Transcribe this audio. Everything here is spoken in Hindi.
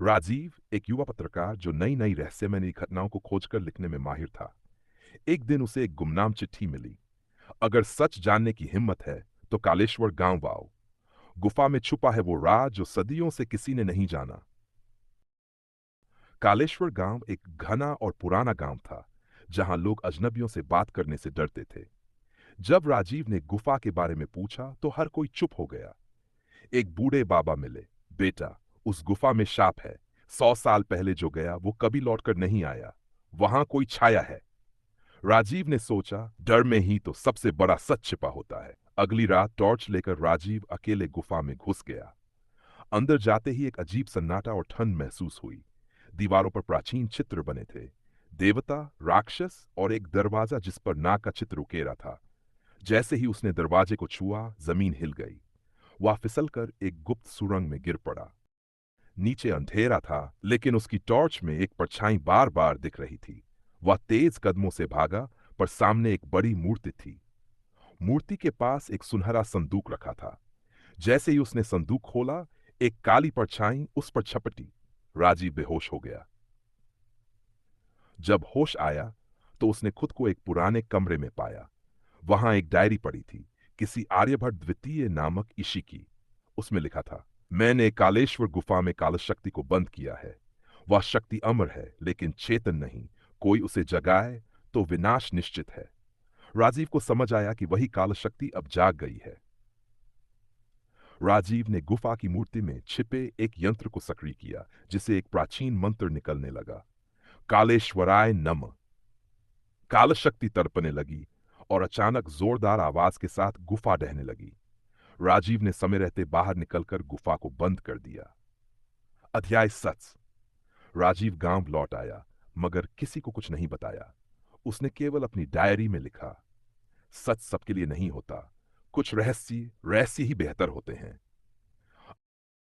राजीव एक युवा पत्रकार जो नई नई रहस्यमयी घटनाओं को खोजकर लिखने में माहिर था। एक दिन उसे एक गुमनाम चिट्ठी मिली। अगर सच जानने की हिम्मत है तो कालेश्वर गांव आओ। गुफा में छुपा है वो राज जो सदियों से किसी ने नहीं जाना। कालेश्वर गांव एक घना और पुराना गांव था, जहां लोग अजनबियों से बात करने से डरते थे। जब राजीव ने गुफा के बारे में पूछा तो हर कोई चुप हो गया। एक बूढ़े बाबा मिले। बेटा, उस गुफा में सांप है। 100 साल पहले जो गया वो कभी लौटकर नहीं आया। वहां कोई छाया है। राजीव ने सोचा, डर में ही तो सबसे बड़ा सच छिपा होता है। अगली रात टॉर्च लेकर राजीव अकेले गुफा में घुस गया। अंदर जाते ही एक अजीब सन्नाटा और ठंड महसूस हुई। दीवारों पर प्राचीन चित्र बने थे। देवता, राक्षस और एक दरवाजा जिस पर नाग का चित्र उकेरा था। जैसे ही उसने दरवाजे को छुआ, जमीन हिल गई। वह फिसलकर एक गुप्त सुरंग में गिर पड़ा। नीचे अंधेरा था, लेकिन उसकी टॉर्च में एक परछाई बार बार दिख रही थी। वह तेज कदमों से भागा, पर सामने एक बड़ी मूर्ति थी। मूर्ति के पास एक सुनहरा संदूक रखा था। जैसे ही उसने संदूक खोला, एक काली परछाई उस पर झपटी। राजीव बेहोश हो गया। जब होश आया तो उसने खुद को एक पुराने कमरे में पाया। वहां एक डायरी पड़ी थी, किसी आर्यभट्ट द्वितीय नामक ऋषि की। उसमें लिखा था, मैंने कालेश्वर गुफा में कालशक्ति को बंद किया है। वह शक्ति अमर है, लेकिन चेतन नहीं। कोई उसे जगाए तो विनाश निश्चित है। राजीव को समझ आया कि वही कालशक्ति अब जाग गई है। राजीव ने गुफा की मूर्ति में छिपे एक यंत्र को सक्रिय किया, जिसे एक प्राचीन मंत्र निकलने लगा। कालेश्वराय नमः। कालशक्ति तड़पने लगी और अचानक जोरदार आवाज के साथ गुफा ढहने लगी। राजीव ने समय रहते बाहर निकलकर गुफा को बंद कर दिया। अध्याय 7। राजीव गांव लौट आया, मगर किसी को कुछ नहीं बताया। उसने केवल अपनी डायरी में लिखा, सच सबके लिए नहीं होता। कुछ रहस्य रहस्य ही बेहतर होते हैं।